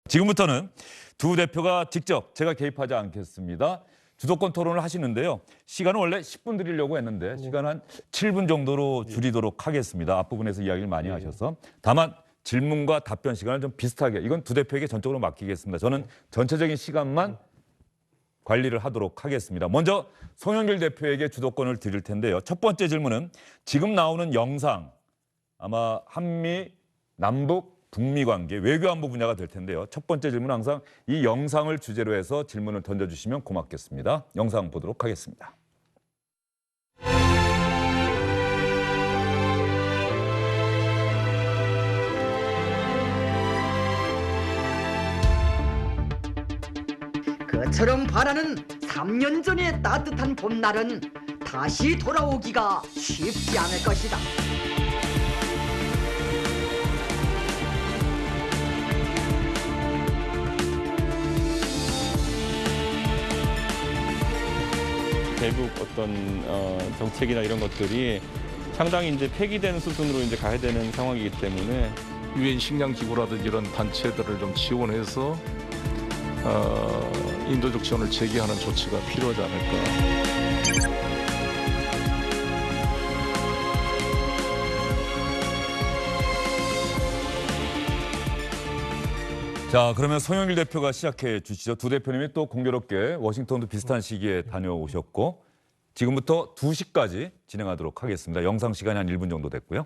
지금부터는 두 대표가 직접 제가 개입하지 않겠습니다. 주도권 토론을 하시는데요. 시간은 원래 10분 드리려고 했는데 시간 한 7분 정도로 줄이도록 하겠습니다. 앞부분에서 이야기를 많이 하셔서. 다만 질문과 답변 시간을 좀 비슷하게, 이건 두 대표에게 전적으로 맡기겠습니다. 저는 전체적인 시간만 관리를 하도록 하겠습니다. 먼저 송영길 대표에게 주도권을 드릴 텐데요. 첫 번째 질문은 지금 나오는 영상, 아마 한미, 남북, 북미 관계, 외교안보 분야가 될 텐데요. 첫 번째 질문은 항상 이 영상을 주제로 해서 질문을 던져주시면 고맙겠습니다. 영상 보도록 하겠습니다. 그처럼 바라는 3년 전의 따뜻한 봄날은 다시 돌아오기가 쉽지 않을 것이다. 대북 어떤 정책이나 이런 것들이 상당히 이제 폐기되는 수준으로 이제 가야 되는 상황이기 때문에 유엔 식량 기구라든지 이런 단체들을 좀 지원해서 인도적 지원을 재개하는 조치가 필요하지 않을까. 자, 그러면 송영길 대표가 시작해 주시죠. 두 대표님이 또 공교롭게 워싱턴도 비슷한 시기에 다녀오셨고 지금부터 2시까지 진행하도록 하겠습니다. 영상 시간이 한 1분 정도 됐고요.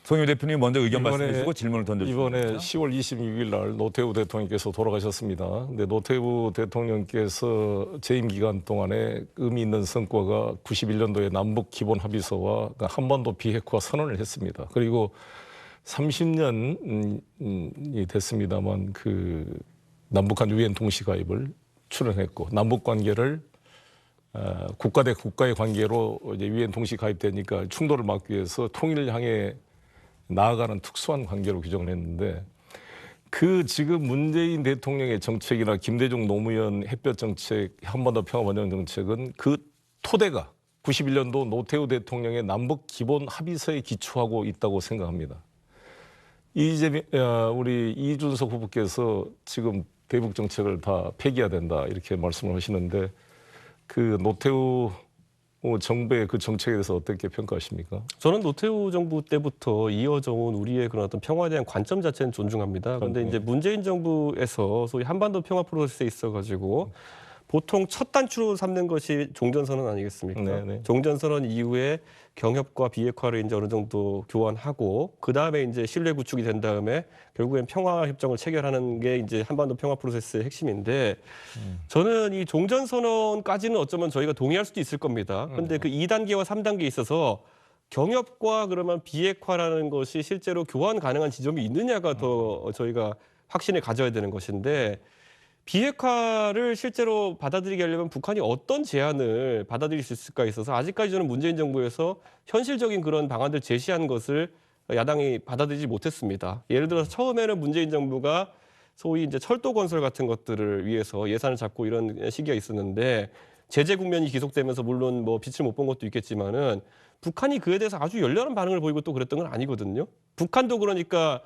송영길 대표님 먼저 의견 말씀해 주시고 질문을 던져주시면 이번에 됩니다. 10월 26일 날 노태우 대통령께서 돌아가셨습니다. 근데 노태우 대통령께서 재임 기간 동안에 의미 있는 성과가 91년도에 남북 기본 합의서와 한반도 비핵화 선언을 했습니다. 그리고 30년이 됐습니다만 그 남북한 유엔 동시 가입을 출연했고 남북 관계를 국가 대 국가의 관계로 이제 유엔 동시 가입되니까 충돌을 막기 위해서 통일을 향해 나아가는 특수한 관계로 규정을 했는데 그 지금 문재인 대통령의 정책이나 김대중 노무현 햇볕 정책, 한반도 평화 번영 정책은 그 토대가 91년도 노태우 대통령의 남북 기본 합의서에 기초하고 있다고 생각합니다. 우리 이준석 후보께서 지금 대북 정책을 다 폐기해야 된다 이렇게 말씀을 하시는데 그 노태우 정부의 그 정책에 대해서 어떻게 평가하십니까? 저는 노태우 정부 때부터 이어져 온 우리의 그런 어떤 평화에 대한 관점 자체는 존중합니다. 그런데 이제 문재인 정부에서 소위 한반도 평화 프로세스에 있어가지고 보통 첫 단추로 삼는 것이 종전선언 아니겠습니까? 네네. 종전선언 이후에 경협과 비핵화를 이제 어느 정도 교환하고 그 다음에 이제 신뢰 구축이 된 다음에 결국엔 평화 협정을 체결하는 게 이제 한반도 평화 프로세스의 핵심인데 저는 이 종전선언까지는 어쩌면 저희가 동의할 수도 있을 겁니다. 그런데 그 2단계와 3단계에 있어서 경협과 그러면 비핵화라는 것이 실제로 교환 가능한 지점이 있느냐가 더 저희가 확신을 가져야 되는 것인데 비핵화를 실제로 받아들이게 하려면 북한이 어떤 제안을 받아들일 수 있을까 있어서 아직까지 저는 문재인 정부에서 현실적인 그런 방안들 제시한 것을 야당이 받아들이지 못했습니다. 예를 들어서 처음에는 문재인 정부가 소위 이제 철도 건설 같은 것들을 위해서 예산을 잡고 이런 시기가 있었는데 제재 국면이 계속되면서 물론 뭐 빛을 못 본 것도 있겠지만은 북한이 그에 대해서 아주 열렬한 반응을 보이고 또 그랬던 건 아니거든요. 북한도 그러니까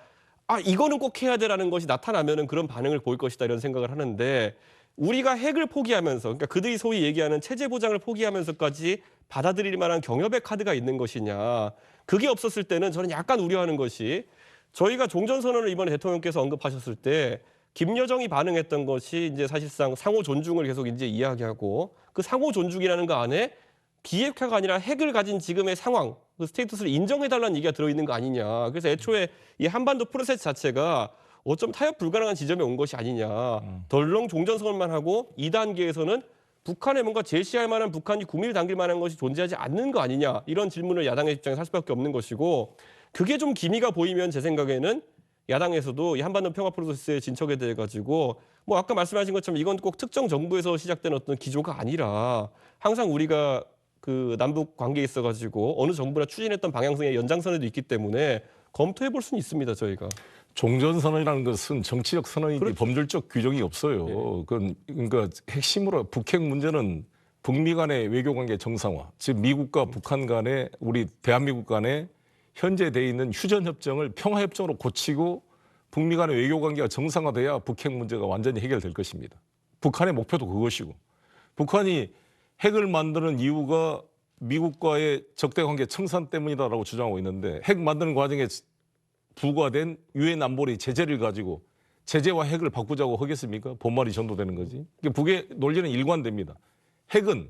이거는 꼭 해야 되라는 것이 나타나면은 그런 반응을 보일 것이다 이런 생각을 하는데 우리가 핵을 포기하면서 그러니까 그들이 소위 얘기하는 체제 보장을 포기하면서까지 받아들일 만한 경협의 카드가 있는 것이냐. 그게 없었을 때는 저는 약간 우려하는 것이 저희가 종전선언을 이번에 대통령께서 언급하셨을 때 김여정이 반응했던 것이 이제 사실상 상호 존중을 계속 이제 이야기하고 그 상호 존중이라는 거 안에 비핵화가 아니라 핵을 가진 지금의 상황, 그 스테이터스를 인정해달라는 얘기가 들어있는 거 아니냐. 그래서 애초에 이 한반도 프로세스 자체가 어쩜 타협 불가능한 지점에 온 것이 아니냐. 덜렁 종전선언만 하고 2단계에서는 북한에 뭔가 제시할 만한 북한이 구미를 당길 만한 것이 존재하지 않는 거 아니냐. 이런 질문을 야당의 입장에서 할 수밖에 없는 것이고 그게 좀 기미가 보이면 제 생각에는 야당에서도 이 한반도 평화 프로세스에 진척에 대해 가지고 뭐 아까 말씀하신 것처럼 이건 꼭 특정 정부에서 시작된 어떤 기조가 아니라 항상 우리가 그 남북 관계에 있어가지고 어느 정부나 추진했던 방향성의 연장선에도 있기 때문에 검토해 볼 수는 있습니다, 저희가. 종전선언이라는 것은 정치적 선언이지 그렇죠. 법률적 규정이 없어요. 그러니까 핵심으로 북핵 문제는 북미 간의 외교관계 정상화, 즉 미국과 북한 간의 우리 대한민국 간의 현재 돼 있는 휴전협정을 평화협정으로 고치고 북미 간의 외교 관계가 정상화돼야 북핵 문제가 완전히 해결될 것입니다. 북한의 목표도 그것이고 북한이 핵을 만드는 이유가 미국과의 적대 관계 청산 때문이다라고 주장하고 있는데 핵 만드는 과정에 부과된 유엔 안보리 제재를 가지고 제재와 핵을 바꾸자고 하겠습니까? 본말이 전도되는 거지. 북의 논리는 일관됩니다. 핵은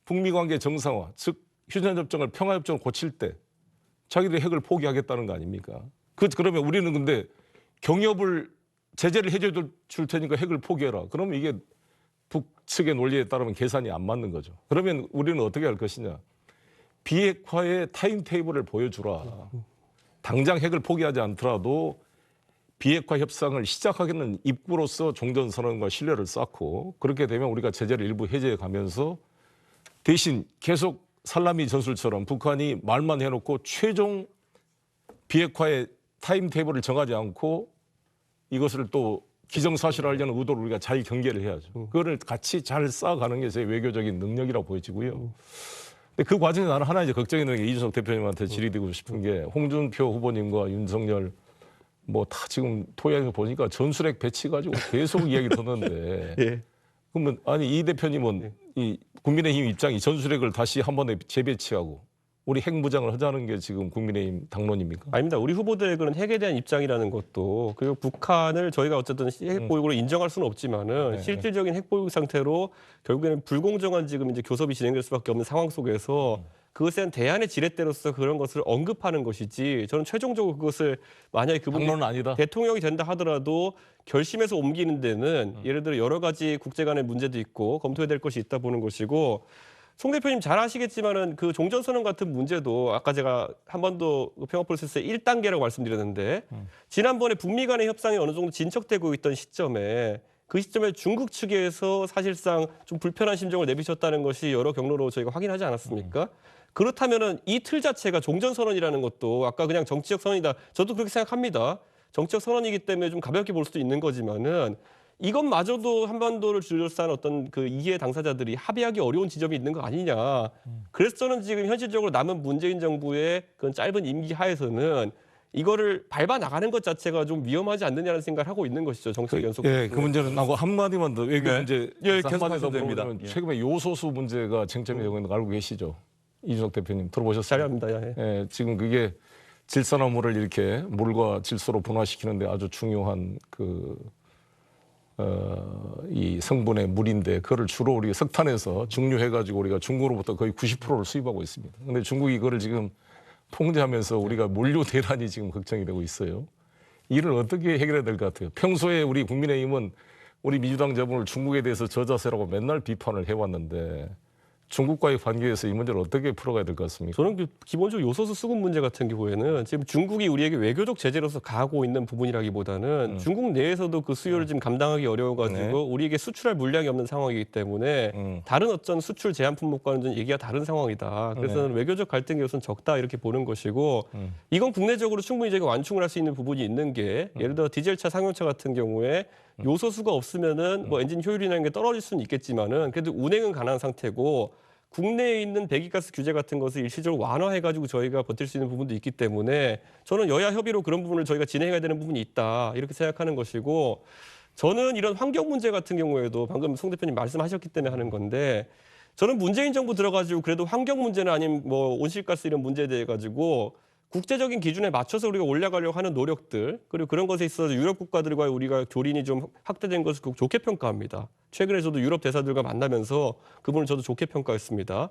북미 관계 정상화, 즉 휴전협정을 평화협정을 고칠 때 자기들이 핵을 포기하겠다는 거 아닙니까? 그러면 우리는 근데 경협을 제재를 해줄 테니까 핵을 포기해라. 그러면 이게 북측의 논리에 따르면 계산이 안 맞는 거죠. 그러면 우리는 어떻게 할 것이냐. 비핵화의 타임테이블을 보여주라. 당장 핵을 포기하지 않더라도 비핵화 협상을 시작하겠는 입구로서 종전선언과 신뢰를 쌓고 그렇게 되면 우리가 제재를 일부 해제해 가면서 대신 계속 살라미 전술처럼 북한이 말만 해놓고 최종 비핵화의 타임테이블을 정하지 않고 이것을 또 기정사실화하려는 의도를 우리가 잘 경계를 해야죠. 그거를 같이 잘 쌓아가는 게 제 외교적인 능력이라고 보여지고요. 근데 그 과정에 나는 하나 이제 걱정이 되는 게 이준석 대표님한테 질의드리고 싶은 게 홍준표 후보님과 윤석열 뭐 다 지금 토양에서 보니까 전술핵 배치 가지고 계속 이야기 듣는데 예. 그러면 아니 이 대표님은 이 국민의힘 입장이 전술핵을 다시 한 번에 재배치하고 우리 핵 무장을 하자는 게 지금 국민의힘 당론입니까? 아닙니다. 우리 후보들의 그런 핵에 대한 입장이라는 것도 그리고 북한을 저희가 어쨌든 핵 보유국으로 인정할 수는 없지만은 실질적인 핵 보유국 상태로 결국에는 불공정한 지금 이제 교섭이 진행될 수밖에 없는 상황 속에서 그것에 대한 대안의 지렛대로서 그런 것을 언급하는 것이지 저는 최종적으로 그것을 만약에 그분이 당론은 아니다. 대통령이 된다 하더라도 결심해서 옮기는 데는 예를 들어 여러 가지 국제 간의 문제도 있고 검토해야 될 것이 있다 보는 것이고 송 대표님 잘 아시겠지만은 그 종전선언 같은 문제도 아까 제가 한반도 평화 프로세스의 1단계라고 말씀드렸는데 지난번에 북미 간의 협상이 어느 정도 진척되고 있던 시점에 그 시점에 중국 측에서 사실상 좀 불편한 심정을 내비쳤다는 것이 여러 경로로 저희가 확인하지 않았습니까? 그렇다면은 이 틀 자체가 종전선언이라는 것도 아까 그냥 정치적 선언이다. 저도 그렇게 생각합니다. 정치적 선언이기 때문에 좀 가볍게 볼 수도 있는 거지만은 이것마저도 한반도를 둘러싼 어떤 그 이해 당사자들이 합의하기 어려운 지점이 있는 거 아니냐. 그래서 저는 지금 현실적으로 남은 문재인 정부의 그런 짧은 임기 하에서는 이거를 밟아 나가는 것 자체가 좀 위험하지 않느냐는 생각을 하고 있는 것이죠. 정책 연속. 예, 그 문제는 나고 한마디만 더 외교 네. 문제. 예, 계속 한마디 더 하셔도 됩니다. 물어보면 예. 최근에 요소수 문제가 쟁점이 되고 있는 거 알고 계시죠? 이준석 대표님 들어보셨어요? 자료합니다. 예. 예, 지금 그게 질산화물을 이렇게 물과 질소로 분화시키는데 아주 중요한 이 성분의 물인데 그거를 주로 우리가 석탄에서 증류해가지고 우리가 중국으로부터 거의 90%를 수입하고 있습니다. 근데 중국이 그거를 지금 통제하면서 우리가 물류 대란이 지금 걱정이 되고 있어요. 이를 어떻게 해결해야 될 것 같아요? 평소에 우리 국민의힘은 우리 민주당 정부를 중국에 대해서 저자세라고 맨날 비판을 해왔는데 중국과의 관계에서 이 문제를 어떻게 풀어가야 될 것 같습니까? 저는 그 기본적으로 요소수 수급 문제 같은 경우에는 지금 중국이 우리에게 외교적 제재로서 가하고 있는 부분이라기보다는 중국 내에서도 그 수요를 지금 감당하기 어려워가지고 네. 우리에게 수출할 물량이 없는 상황이기 때문에 다른 어떤 수출 제한 품목과는 좀 얘기가 다른 상황이다. 그래서 저는 외교적 갈등의 요소는 적다 이렇게 보는 것이고 이건 국내적으로 충분히 저희가 완충을 할 수 있는 부분이 있는 게 예를 들어 디젤차, 상용차 같은 경우에 요소수가 없으면은 뭐 엔진 효율이라는 게 떨어질 수는 있겠지만은 그래도 운행은 가능한 상태고 국내에 있는 배기가스 규제 같은 것을 일시적으로 완화해가지고 저희가 버틸 수 있는 부분도 있기 때문에 저는 여야 협의로 그런 부분을 저희가 진행해야 되는 부분이 있다 이렇게 생각하는 것이고 저는 이런 환경 문제 같은 경우에도 방금 송 대표님 말씀하셨기 때문에 하는 건데 저는 문재인 정부 들어가지고 그래도 환경 문제나 아니면 뭐 온실가스 이런 문제에 대해 가지고 국제적인 기준에 맞춰서 우리가 올라가려고 하는 노력들 그리고 그런 것에 있어서 유럽 국가들과 우리가 교린이 좀 확대된 것을 좋게 평가합니다. 최근에 저도 유럽 대사들과 만나면서 그분을 저도 좋게 평가했습니다.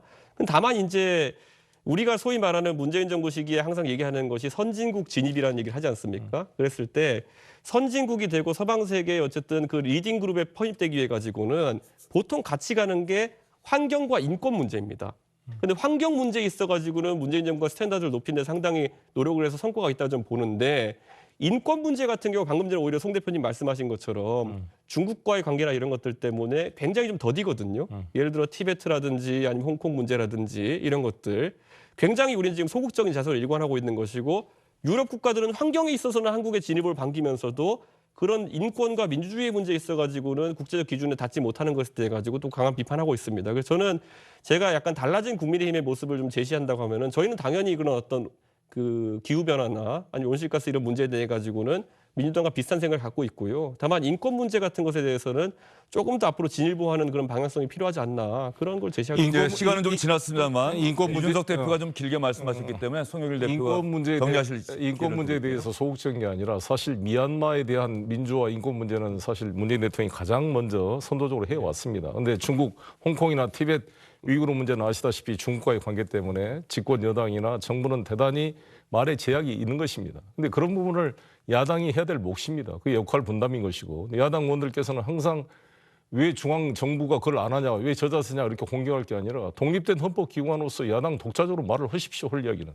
다만 이제 우리가 소위 말하는 문재인 정부 시기에 항상 얘기하는 것이 선진국 진입이라는 얘기를 하지 않습니까? 그랬을 때 선진국이 되고 서방 세계의 어쨌든 그 리딩 그룹에 편입되기 위해 가지고는 보통 같이 가는 게 환경과 인권 문제입니다. 근데 환경 문제에 있어가지고는 문재인 정부가 스탠다드를 높이는 데 상당히 노력을 해서 성과가 있다 좀 보는데 인권 문제 같은 경우 방금 전에 오히려 송 대표님 말씀하신 것처럼 중국과의 관계나 이런 것들 때문에 굉장히 좀 더디거든요. 예를 들어 티베트라든지 아니면 홍콩 문제라든지 이런 것들 굉장히 우리는 지금 소극적인 자세를 일관하고 있는 것이고 유럽 국가들은 환경에 있어서는 한국의 진입을 반기면서도 그런 인권과 민주주의 문제에 있어가지고는 국제적 기준에 닿지 못하는 것에 대해 가지고 또 강한 비판하고 있습니다. 그래서 저는 제가 약간 달라진 국민의힘의 모습을 좀 제시한다고 하면은 저희는 당연히 그런 어떤 그 기후 변화나 아니 온실가스 이런 문제에 대해 가지고는 민주당과 비슷한 생각을 갖고 있고요. 다만 인권 문제 같은 것에 대해서는 조금 더 앞으로 진일보하는 그런 방향성이 필요하지 않나 그런 걸 제시하고 이제 시간은 좀 지났습니다만 인권 문제- 이준석 대표가 좀 길게 말씀하셨기 때문에 송영길 대표가 인권 문제에 정리하실 인권 문제에 대해서 소극적인 게 아니라 사실 미얀마에 대한 민주화 인권 문제는 사실 문재인 대통령이 가장 먼저 선도적으로 해왔습니다. 그런데 중국, 홍콩이나 티벳, 위구르 문제는 아시다시피 중국과의 관계 때문에 집권 여당이나 정부는 대단히 말에 제약이 있는 것입니다. 그런데 그런 부분을 야당이 해야 될 몫입니다. 그게 역할 분담인 것이고 야당 의원들께서는 항상 왜 중앙 정부가 그걸 안 하냐, 왜 저자세냐 이렇게 공격할 게 아니라 독립된 헌법기관으로서 야당 독자적으로 말을 하십시오. 할 이야기는.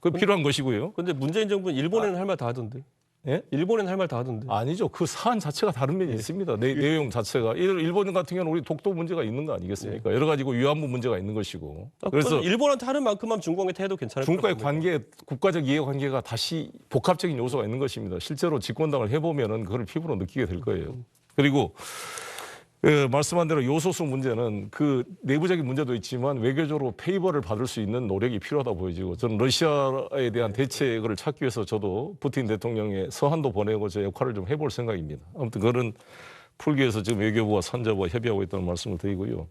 그게 필요한 것이고요. 근데 문재인 정부는 일본에는 할 말 다 하던데. 예? 일본에는 할 말 다 하던데. 아니죠. 그 사안 자체가 다른 면이 있습니다. 내용 자체가. 일본 같은 경우는 우리 독도 문제가 있는 거 아니겠습니까? 여러 가지고 위안부 문제가 있는 것이고. 그래서 일본한테 하는 만큼만 중국한테 해도 괜찮을 것 중국과의 같습니다. 관계, 국가적 이해 관계가 다시 복합적인 요소가 있는 것입니다. 실제로 집권당을 해보면은 그걸 피부로 느끼게 될 거예요. 그리고 말씀한 대로 요소수 문제는 그 내부적인 문제도 있지만 외교적으로 페이버를 받을 수 있는 노력이 필요하다 보여지고 저는 러시아에 대한 대책을 찾기 위해서 저도 푸틴 대통령의 서한도 보내고 제 역할을 좀 해볼 생각입니다. 아무튼 그런 풀기 위해서 지금 외교부와 산자부와 협의하고 있다는 말씀을 드리고요.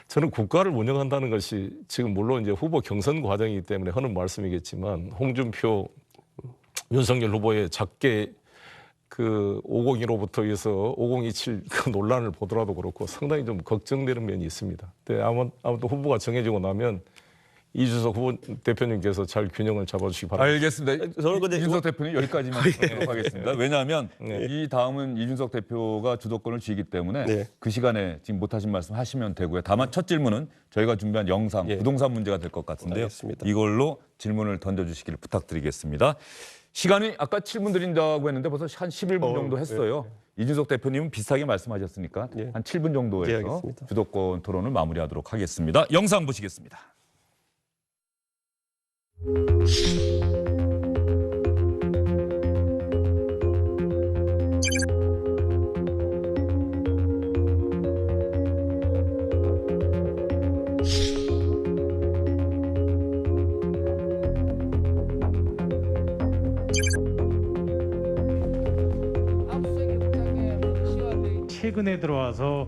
저는 국가를 운영한다는 것이 지금 물론 이제 후보 경선 과정이기 때문에 하는 말씀이겠지만 홍준표, 윤석열 후보의 작게 그 501호부터 해서 5027 그 논란을 보더라도 그렇고 상당히 좀 걱정되는 면이 있습니다. 근데 아무튼 후보가 정해지고 나면 이준석 후보 대표님께서 잘 균형을 잡아주시기 바랍니다. 알겠습니다. 저는 근데 이준석 대표님 여기까지만 하도록 하겠습니다. 왜냐하면 네. 이 다음은 이준석 대표가 주도권을 쥐기 때문에 네. 그 시간에 지금 못하신 말씀 하시면 되고요. 다만 첫 질문은 저희가 준비한 영상, 예. 부동산 문제가 될 것 같은데요. 알겠습니다. 이걸로 질문을 던져주시기를 부탁드리겠습니다. 시간이 아까 7분 드린다고 했는데 벌써 한 11분 정도 했어요. 이준석 대표님은 비슷하게 말씀하셨으니까 예. 한 7분 정도 예, 해서 알겠습니다. 주도권 토론을 마무리하도록 하겠습니다. 영상 보시겠습니다. 최근에 들어와서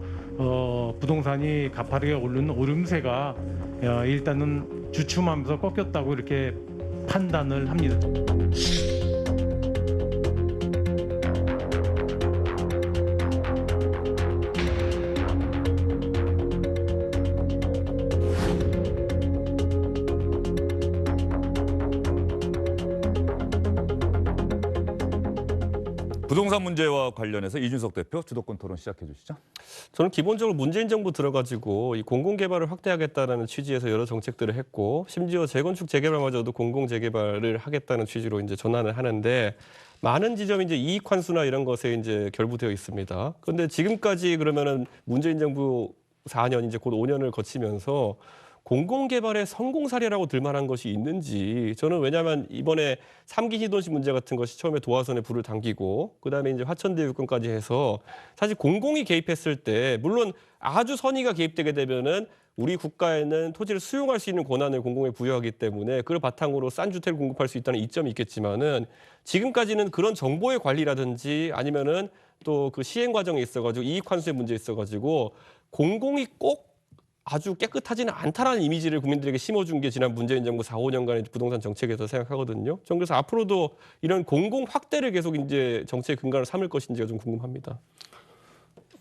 부동산이 가파르게 오르는 오름세가 일단은 주춤하면서 꺾였다고 이렇게 판단을 합니다. 부동산 문제와 관련해서 이준석 대표 주도권 토론 시작해 주시죠. 저는 기본적으로 문재인 정부 들어가지고 이 공공개발을 확대하겠다는 취지에서 여러 정책들을 했고 심지어 재건축 재개발마저도 공공재개발을 하겠다는 취지로 이제 전환을 하는데 많은 지점이 이제 이익 환수나 이런 것에 이제 결부되어 있습니다. 그런데 지금까지 그러면은 문재인 정부 4년 이제 곧 5년을 거치면서 공공개발의 성공 사례라고 들만한 것이 있는지 저는 왜냐하면 이번에 3기 신도시 문제 같은 것이 처음에 도화선에 불을 당기고 그다음에 이제 화천대유권까지 해서 사실 공공이 개입했을 때 물론 아주 선의가 개입되게 되면은 우리 국가에는 토지를 수용할 수 있는 권한을 공공에 부여하기 때문에 그걸 바탕으로 싼 주택을 공급할 수 있다는 이점이 있겠지만은 지금까지는 그런 정보의 관리라든지 아니면은 또 그 시행 과정에 있어가지고 이익 환수의 문제에 있어가지고 공공이 꼭 아주 깨끗하지는 않다라는 이미지를 국민들에게 심어준 게 지난 문재인 정부 4, 5년간의 부동산 정책에서 생각하거든요. 전 그래서 앞으로도 이런 공공 확대를 계속 이제 정책의 근간을 삼을 것인지가 좀 궁금합니다.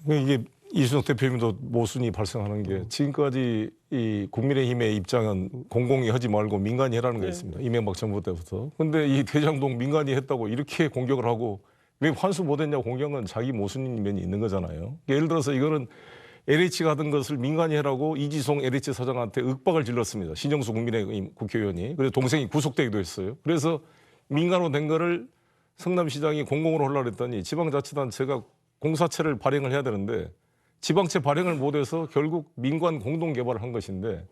이게 이준석 대표님도 모순이 발생하는 게 지금까지 이 국민의힘의 입장은 공공이 하지 말고 민간이 해라는 거였습니다. 이명박 정부 때부터. 근데 이 대장동 민간이 했다고 이렇게 공격을 하고 왜 환수 못했냐고 공격은 자기 모순인 면이 있는 거잖아요. 예를 들어서 이거는 LH 같은 것을 민간이 해라고 이지송 LH 사장한테 윽박을 질렀습니다. 신정수 국민의힘 국회의원이. 그래서 동생이 구속되기도 했어요. 그래서 민간으로 된 거를 성남시장이 공공으로 하려고 했더니 지방자치단체가 공사채를 발행을 해야 되는데 지방채 발행을 못해서 결국 민관 공동개발을 한 것인데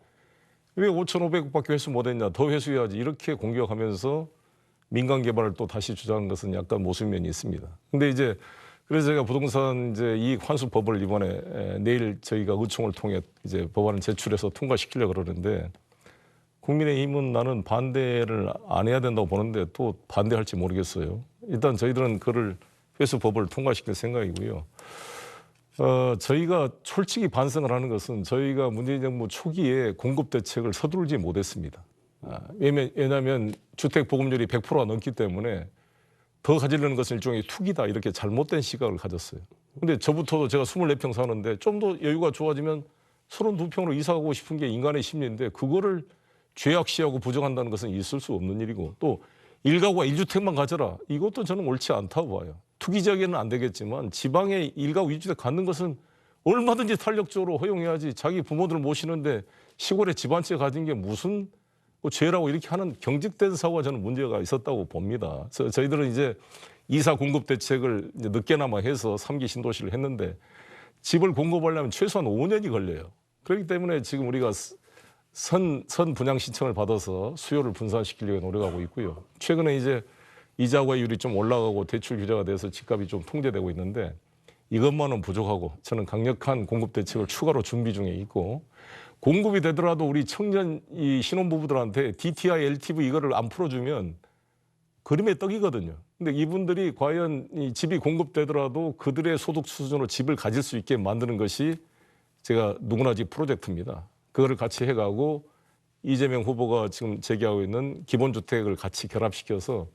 왜 5,500억밖에 회수 못했냐. 더 회수해야지. 이렇게 공격하면서 민간 개발을 또 다시 주장한 것은 약간 모순면이 있습니다. 근데 이제 그래서 제가 부동산 이제 이익 환수법을 이번에 내일 저희가 의총을 통해 이제 법안을 제출해서 통과시키려고 그러는데 국민의힘은 나는 반대를 안 해야 된다고 보는데 또 반대할지 모르겠어요. 일단 저희들은 그를 회수법을 통과시킬 생각이고요. 저희가 솔직히 반성을 하는 것은 저희가 문재인 정부 초기에 공급 대책을 서두르지 못했습니다. 왜냐하면 주택 보급률이 100%가 넘기 때문에 더 가지려는 것은 일종의 투기다 이렇게 잘못된 시각을 가졌어요. 근데 저부터도 제가 24평 사는데 좀 더 여유가 좋아지면 32평으로 이사 가고 싶은 게 인간의 심리인데 그거를 죄악시하고 부정한다는 것은 있을 수 없는 일이고 또 1가구가 1주택만 가져라. 이것도 저는 옳지 않다고 봐요. 투기적에는 안 되겠지만 지방에 1가구 1주택 갖는 것은 얼마든지 탄력적으로 허용해야지 자기 부모들 모시는데 시골에 집 한 채 가진 게 무슨 죄라고 이렇게 하는 경직된 사고가 저는 문제가 있었다고 봅니다. 그래서 저희들은 이제 이사 공급 대책을 이제 늦게나마 해서 3기 신도시를 했는데 집을 공급하려면 최소한 5년이 걸려요. 그렇기 때문에 지금 우리가 선 분양 신청을 받아서 수요를 분산시키려고 노력하고 있고요. 최근에 이제 이자 과율이 좀 올라가고 대출 규제가 돼서 집값이 좀 통제되고 있는데 이것만은 부족하고 저는 강력한 공급 대책을 추가로 준비 중에 있고 공급이 되더라도 우리 청년 이 신혼부부들한테 DTI, LTV 이거를 안 풀어주면 그림의 떡이거든요. 근데 이분들이 과연 이 집이 공급되더라도 그들의 소득 수준으로 집을 가질 수 있게 만드는 것이 제가 누구나 집 프로젝트입니다. 그거를 같이 해가고 이재명 후보가 지금 제기하고 있는 기본주택을 같이 결합시켜서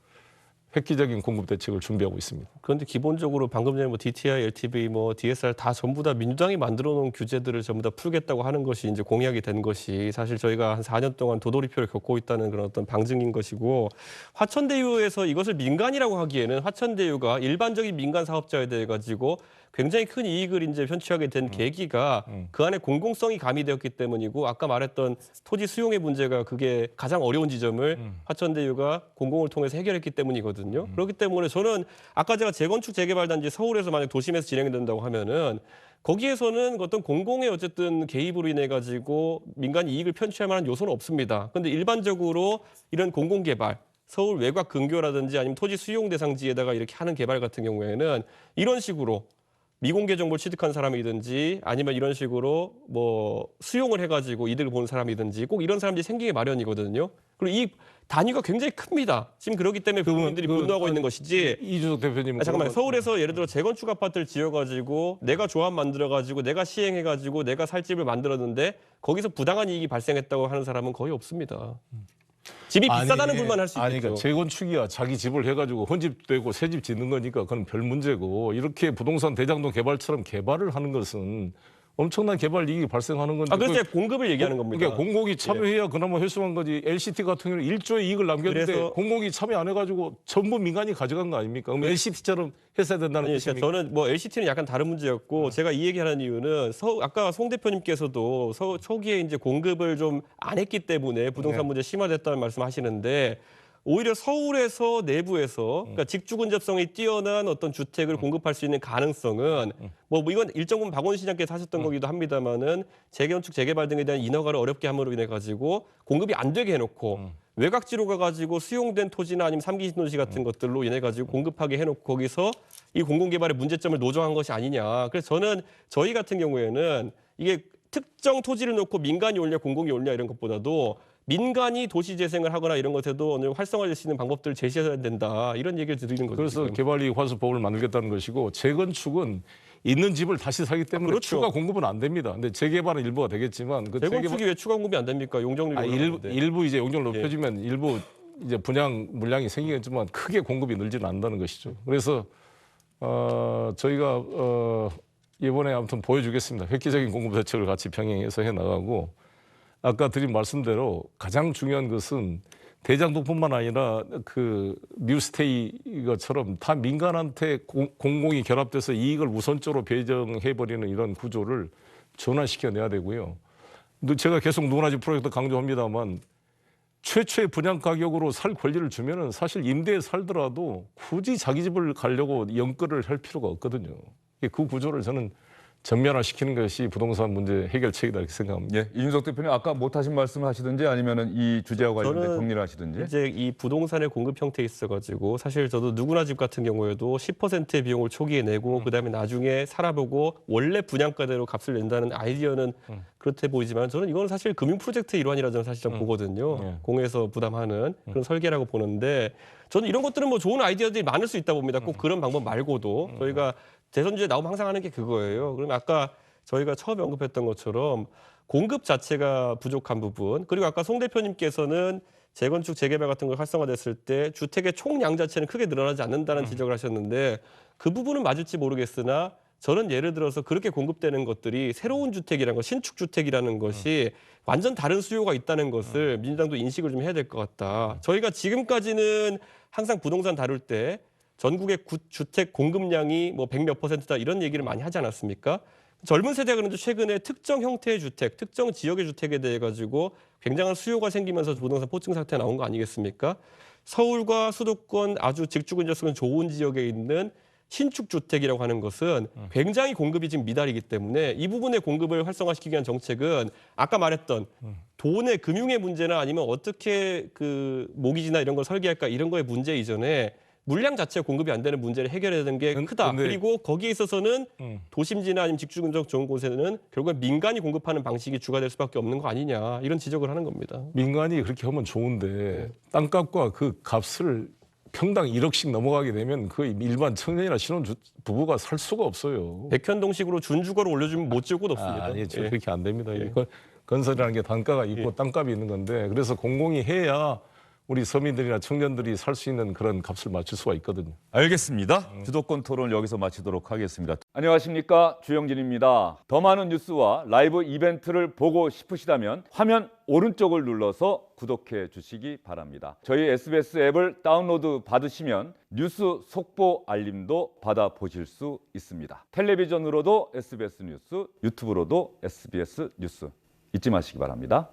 획기적인 공급 대책을 준비하고 있습니다. 그런데 기본적으로 방금 전에 뭐 DTI, LTV, 뭐 DSR 다 전부 다 민주당이 만들어 놓은 규제들을 전부 다 풀겠다고 하는 것이 이제 공약이 된 것이 사실 저희가 한 4년 동안 도돌이표를 겪고 있다는 그런 어떤 방증인 것이고 화천대유에서 이것을 민간이라고 하기에는 화천대유가 일반적인 민간 사업자에 대해 가지고 굉장히 큰 이익을 이제 편취하게 된 계기가 그 안에 공공성이 가미되었기 때문이고 아까 말했던 토지 수용의 문제가 그게 가장 어려운 지점을 화천대유가 공공을 통해서 해결했기 때문이거든요. 그렇기 때문에 저는 아까 제가 재건축 재개발 단지 서울에서 만약 도심에서 진행이 된다고 하면은 거기에서는 어떤 공공의 어쨌든 개입으로 인해 가지고 민간 이익을 편취할 만한 요소는 없습니다. 그런데 일반적으로 이런 공공 개발 서울 외곽 근교라든지 아니면 토지 수용 대상지에다가 이렇게 하는 개발 같은 경우에는 이런 식으로 미공개 정보를 취득한 사람이든지 아니면 이런 식으로 뭐 수용을 해가지고 이득을 보는 사람이든지 꼭 이런 사람들이 생기기 마련이거든요. 그리고 이 단위가 굉장히 큽니다. 지금 그러기 때문에 국민들이 분노하고 있는 것이지. 이준석 대표님. 잠깐만요. 서울에서 예를 들어 재건축 아파트를 지어가지고 내가 조합 만들어가지고 내가 시행해가지고 내가 살 집을 만들었는데 거기서 부당한 이익이 발생했다고 하는 사람은 거의 없습니다. 집이 비싸다는 불만 할 수 있겠죠. 그러니까 재건축이야 자기 집을 해가지고 헌집되고 새집 짓는 거니까 그건 별 문제고 이렇게 부동산 대장동 개발처럼 개발을 하는 것은 엄청난 개발 이익이 발생하는 건데. 그래서 공급을 얘기하는 겁니다. 그러니까 공공이 참여해야 그나마 회수한 거지. LCT 같은 경우는 1조의 이익을 남겼는데 그래서 공공이 참여 안 해가지고 전부 민간이 가져간 거 아닙니까? 그럼 LCT처럼 했어야 된다는 뜻입니까? 저는 뭐 LCT는 약간 다른 문제였고 제가 이 얘기하는 이유는 아까 송 대표님께서도 초기에 이제 공급을 좀 안 했기 때문에 부동산 문제 심화됐다는 말씀하시는데 오히려 서울에서 내부에서 그러니까 직주 근접성이 뛰어난 어떤 주택을 공급할 수 있는 가능성은 뭐 이건 일정 부분 박원순 시장께서 하셨던 거기도 합니다만은 재건축 재개발 등에 대한 인허가를 어렵게 함으로 인해 가지고 공급이 안 되게 해놓고 외곽지로 가가지고 수용된 토지나 아니면 3기 신도시 같은 것들로 인해 가지고 공급하게 해놓고 거기서 이 공공개발의 문제점을 노정한 것이 아니냐. 그래서 저는 저희 같은 경우에는 이게 특정 토지를 놓고 민간이 올냐 공공이 올냐 이런 것보다도 민간이 도시 재생을 하거나 이런 것에도 오늘 활성화될 수 있는 방법들을 제시해야 된다. 이런 얘기를 드리는 거죠. 그래서 지금. 개발이익 환수법을 만들겠다는 것이고 재건축은 있는 집을 다시 사기 때문에 그렇죠. 추가 공급은 안 됩니다. 근데 재개발은 일부가 되겠지만 그 재건축이 왜 추가 공급이 안 됩니까? 용적률이 일부 이제 용적을 높여주면 일부 이제 분양 물량이 생기겠지만 크게 공급이 늘지는 않는다는 것이죠. 그래서 저희가 이번에 아무튼 보여주겠습니다. 획기적인 공급 대책을 같이 병행해서 해 나가고 아까 드린 말씀대로 가장 중요한 것은 대장동뿐만 아니라 그 뉴스테이처럼 다 민간한테 공공이 결합돼서 이익을 우선적으로 배정해버리는 이런 구조를 전환시켜내야 되고요. 제가 계속 누구나 집 프로젝트 강조합니다만 최초의 분양 가격으로 살 권리를 주면은 사실 임대에 살더라도 굳이 자기 집을 가려고 연끌을 할 필요가 없거든요. 그 구조를 저는 전면화시키는 것이 부동산 문제 해결책이다 이렇게 생각합니다. 예, 이준석 대표님 아까 못하신 말씀을 하시든지 아니면은 이 주제와 관련된 정리를 하시든지. 이제 이 부동산의 공급 형태에 있어가지고 사실 저도 누구나 집 같은 경우에도 10%의 비용을 초기에 내고 그다음에 나중에 살아보고 원래 분양가대로 값을 낸다는 아이디어는 그렇게 보이지만 저는 이건 사실 금융 프로젝트의 일환이라 저는 사실 좀 보거든요. 공에서 부담하는 그런 설계라고 보는데 저는 이런 것들은 뭐 좋은 아이디어들이 많을 수 있다 봅니다. 꼭 그런 방법 말고도 저희가 대선주에 나오면 항상 하는 게 그거예요. 그럼 아까 저희가 처음에 언급했던 것처럼 공급 자체가 부족한 부분, 그리고 아까 송 대표님께서는 재건축 재개발 같은 걸 활성화됐을 때 주택의 총량 자체는 크게 늘어나지 않는다는 지적을 하셨는데 그 부분은 맞을지 모르겠으나 저는 예를 들어서 그렇게 공급되는 것들이 새로운 주택이라는 것, 신축 주택이라는 것이 완전 다른 수요가 있다는 것을 민주당도 인식을 좀 해야 될 것 같다. 저희가 지금까지는 항상 부동산 다룰 때 전국의 주택 공급량이 뭐 100몇 %다 이런 얘기를 많이 하지 않았습니까? 젊은 세대가 그런데 최근에 특정 형태의 주택, 특정 지역의 주택에 대해 가지고 굉장한 수요가 생기면서 부동산 포증 사태가 나온 거 아니겠습니까? 서울과 수도권 아주 직주근접성 좋은 지역에 있는 신축 주택이라고 하는 것은 굉장히 공급이 지금 미달이기 때문에 이 부분의 공급을 활성화시키기 위한 정책은 아까 말했던 돈의 금융의 문제나 아니면 어떻게 그 모기지나 이런 걸 설계할까 이런 거의 문제 이전에 물량 자체가 공급이 안 되는 문제를 해결해야 되는 게 크다. 근데- 그리고 거기에 있어서는 도심지나 아니면 직주근접 좋은 곳에는 결국엔 민간이 공급하는 방식이 주가 될 수밖에 없는 거 아니냐 이런 지적을 하는 겁니다. 민간이 그렇게 하면 좋은데 땅값과 그 값을 평당 1억씩 넘어가게 되면 그 일반 청년이나 신혼 부부가 살 수가 없어요. 백현동식으로 준주거를 올려주면 못 지을 곳 없습니다. 아니죠. 예. 그렇게 안 됩니다. 이거 건설이라는 게 단가가 있고 땅값이 있는 건데 그래서 공공이 해야 우리 서민들이나 청년들이 살 수 있는 그런 값을 맞출 수가 있거든요. 알겠습니다. 주도권 토론을 여기서 마치도록 하겠습니다. 안녕하십니까, 주영진입니다. 더 많은 뉴스와 라이브 이벤트를 보고 싶으시다면 화면 오른쪽을 눌러서 구독해 주시기 바랍니다. 저희 SBS 앱을 다운로드 받으시면 뉴스 속보 알림도 받아보실 수 있습니다. 텔레비전으로도 SBS 뉴스, 유튜브로도 SBS 뉴스 잊지 마시기 바랍니다.